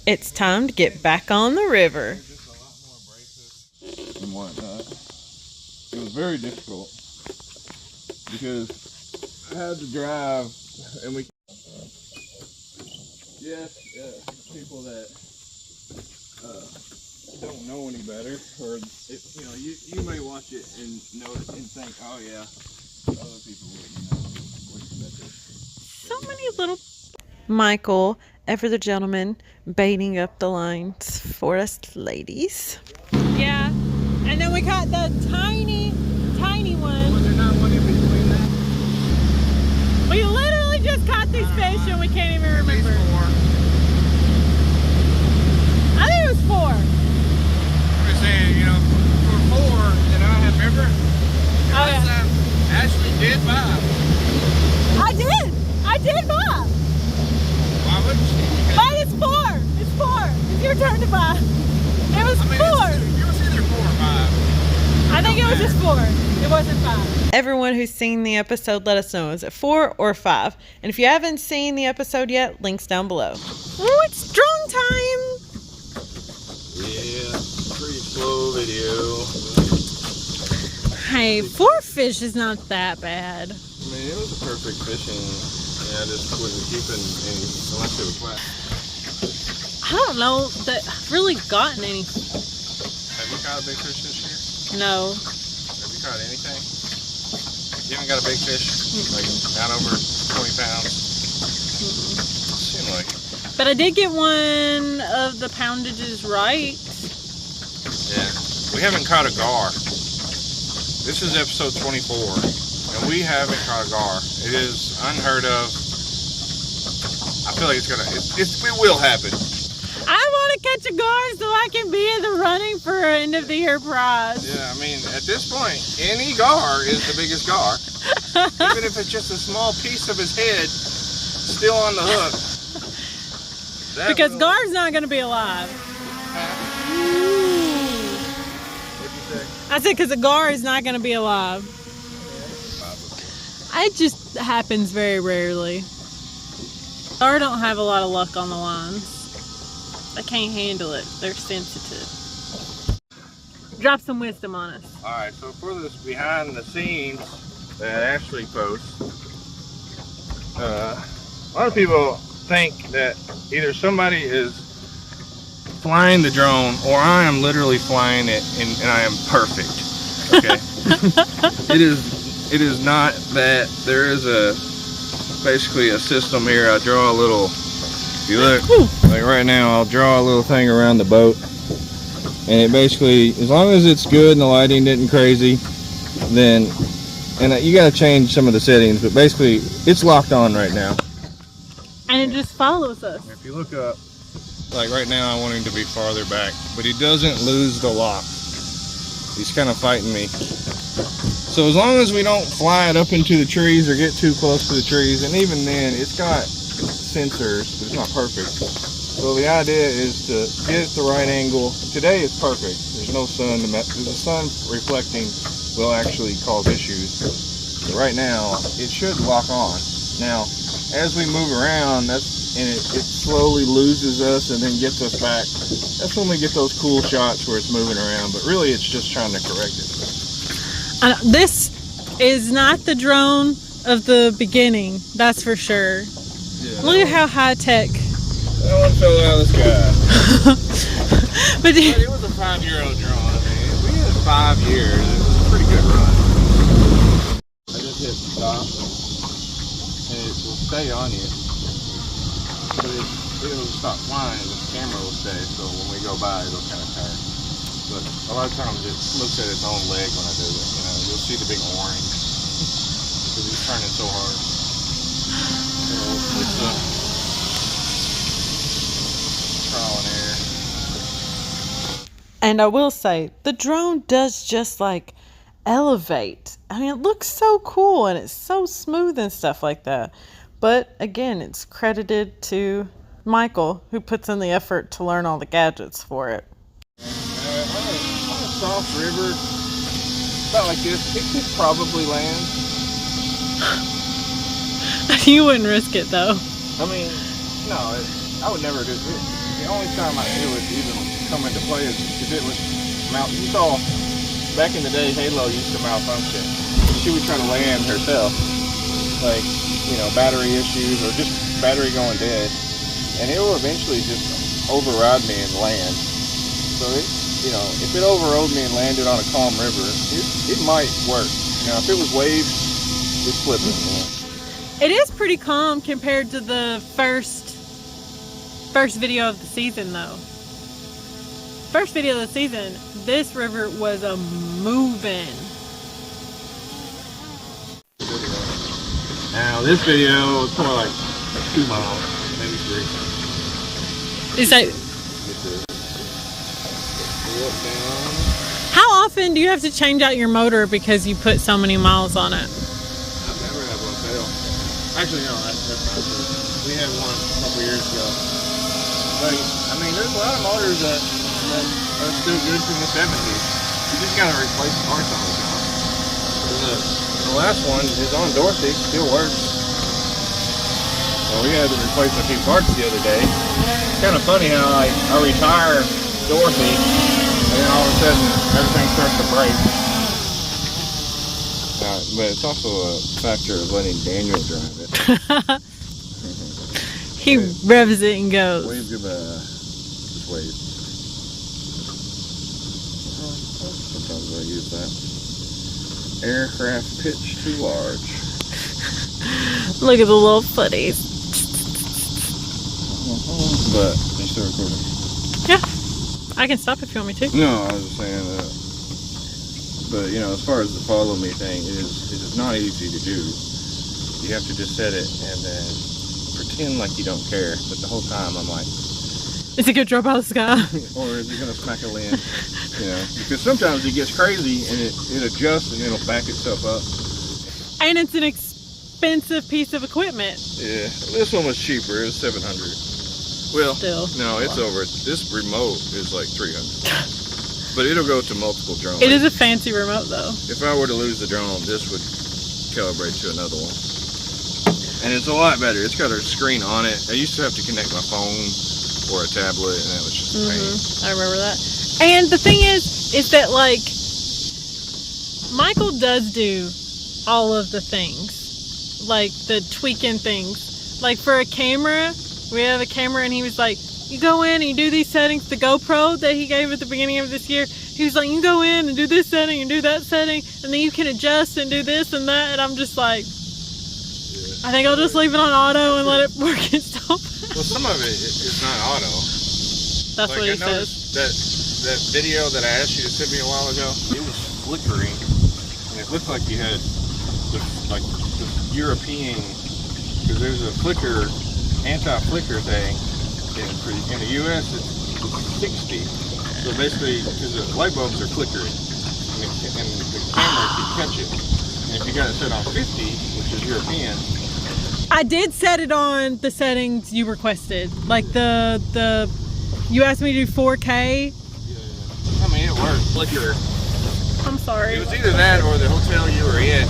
It's time to get back on the river. And whatnot. It was very difficult because I had to drive, and we. Yes, people that don't know any better, or you may watch it and know it and think, oh yeah, other people wouldn't know. So many little. Michael, ever the gentleman, baiting up the lines for us ladies. Yeah, and then we caught the tiny one. Was there not one in between that? We literally just caught these fish and we can't even remember. I think it was 4. I'm saying, for 4, and I have remember. Oh yeah. Ashley did 5. I did bob. Why wouldn't she? But it's 4. It's 4. It's your turn to bob. It was 4. It was either 4 or 5. I think it was just 4. It wasn't 5. Everyone who's seen the episode, let us know. Is it 4 or 5? And if you haven't seen the episode yet, links down below. Oh, it's drone time! Yeah, pretty slow video. Hey, 4 fish is not that bad. I mean, it was a perfect fishing. Yeah, I just wasn't keeping any unless it was flat. I don't know that I've really gotten any. Have you caught a big fish this year? No. Have you caught anything? You haven't got a big fish? Like not over 20 pounds? Seemed like it. But I did get one of the poundages right. Yeah. We haven't caught a gar. This is episode 24, and we haven't caught a gar. It is unheard of. I feel like it will happen. I want to catch a gar so I can be in the running for an end of the year prize. Yeah, I mean, at this point, any gar is the biggest gar. Even if it's just a small piece of his head still on the hook. Because gar's not going to be alive. What'd you say? I said because a gar is not going to be alive. It just happens very rarely. Gar don't have a lot of luck on the lines. They can't handle it. They're sensitive. Drop some wisdom on us. Alright, so for this behind the scenes that Ashley posts, a lot of people think that either somebody is flying the drone or I am literally flying it and I am perfect. Okay? It is not that. There is basically a system here. I draw a little, if you look, like right now, I'll draw a little thing around the boat. And it basically, as long as it's good and the lighting isn't crazy, then, and you got to change some of the settings, but basically it's locked on right now. And it just follows us. If you look up, like right now I want him to be farther back, but he doesn't lose the lock. He's kind of fighting me. So as long as we don't fly it up into the trees or get too close to the trees, and even then it's got sensors, but it's not perfect. So the idea is to get it the right angle. Today it's perfect. There's no sun. The sun reflecting will actually cause issues. But right now it should lock on. Now as we move around, it slowly loses us and then gets us back. That's when we get those cool shots where it's moving around. But really it's just trying to correct it. This is not the drone of the beginning, that's for sure. Yeah, Look at how high tech. That one fell out of the sky. But it was a 5-year-old drone. I mean, we had 5 years. It was a pretty good run. I just hit stop, and it will stay on you. But it'll stop flying, but the camera will stay. So when we go by, it'll kind of turn. But a lot of times it looks at its own leg when I do it. You'll see the big orange because he's turning so hard. So it's trial and error. And I will say, the drone does just like elevate. I mean, it looks so cool and it's so smooth and stuff like that. But again, it's credited to Michael, who puts in the effort to learn all the gadgets for it. On a soft river, about like this, it could probably land. You wouldn't risk it though. I mean, no, I would never do it. The only time it would even come into play is if it was you saw back in the day Halo used to malfunction. She would try to land herself, like, you know, battery issues or just battery going dead, and it will eventually just override me and land. So it, you know, if it overrode me and landed on a calm river, it might work. Now if it was waves, it's flipping. You know? It is pretty calm compared to the first video of the season, though. First video of the season, this river was a moving. Now this video is more like 2 miles, maybe 3. Is that? How often do you have to change out your motor because you put so many miles on it? I've never had one fail. Actually, no, that's not true. We had one a couple years ago. But I mean, there's a lot of motors that are still good from the 70s. You just gotta replace the parts all the time. The last one is on Dorothy, still works. Well, we had to replace a few parts the other day. It's kind of funny how I retire Dorothy, and then all of a sudden everything starts to break. But it's also a factor of letting Daniel drive it. He revs it and goes. Wave goodbye. Just wave. Sometimes I use that. Aircraft pitch too large. Look at the little footies. But you still recording? Yeah, I can stop if you want me to. No, I was just saying that. But you know, as far as the follow me thing, it is not easy to do. You have to just set it and then pretend like you don't care. But the whole time I'm like, is it gonna drop out of the sky? or is it gonna smack a land? You know, because sometimes it gets crazy and it adjusts and it'll back itself up. And it's an expensive piece of equipment. Yeah, this one was cheaper. It was $700. Well, still, no, it's over. This remote is like $300. But it'll go to multiple drones. It is a fancy remote, though. If I were to lose the drone, this would calibrate to another one. And it's a lot better. It's got a screen on it. I used to have to connect my phone or a tablet, and that was just a pain. I remember that. And the thing is that, like, Michael does do all of the things. Like, the tweaking things. Like, for a camera, we have a camera, and he was like, you go in and you do these settings. The GoPro that he gave at the beginning of this year, he was like, you go in and do this setting and do that setting, and then you can adjust and do this and that. And I'm just like, I think I'll just leave it on auto and let it work itself. Well, some of it is not auto. That's like, what he I noticed that video that I asked you to send me a while ago, it was flickering, and it looked like you had the European, because there's a flicker, anti-flicker thing. In the U.S. it's 60. So basically, because the light bulbs are flickering, and the camera can catch it. And if you got it set on 50, which is European. I did set it on the settings you requested. Like you asked me to do 4K. Yeah. I mean, it worked. Flicker. I'm sorry. It was either that or the hotel you were in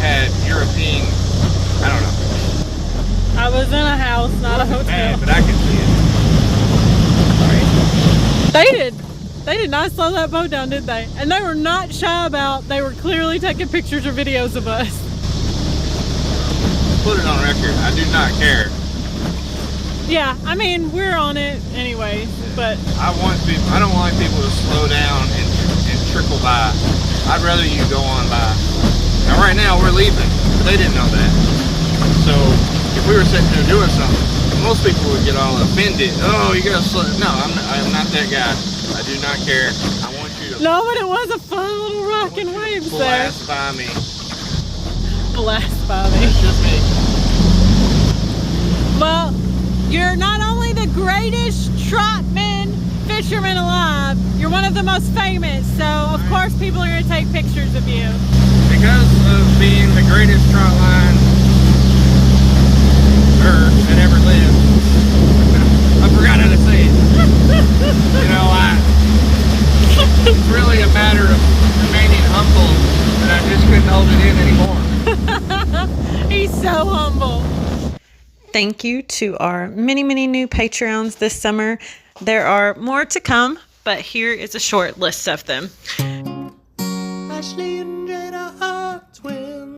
had European, I don't know. I was in a house, not a hotel. Bad, but I can see it. Sorry. They did not slow that boat down, did they? And they were not shy about, they were clearly taking pictures or videos of us. Put it on record, I do not care. Yeah, I mean, we're on it anyway, but I don't want people to slow down and trickle by. I'd rather you go on by. Now right now we're leaving, but they didn't know that. So if we were sitting there doing something, most people would get all offended. Oh, you gotta slow. No, I'm not that guy. I do not care. I want you to. No, but it was a fun little rock and waves there. Blast by me. Blast by me. It's just me. Well, you're not only the greatest trotman fisherman alive, you're one of the most famous. So of course people are gonna take pictures of you. Because of being the greatest trot line that ever lived. I forgot how to say it. You know, it's really a matter of remaining humble, and I just couldn't hold it in anymore. He's so humble. Thank you to our many, many new Patreons this summer. There are more to come, but here is a short list of them. Ashley and Jada Hartswell.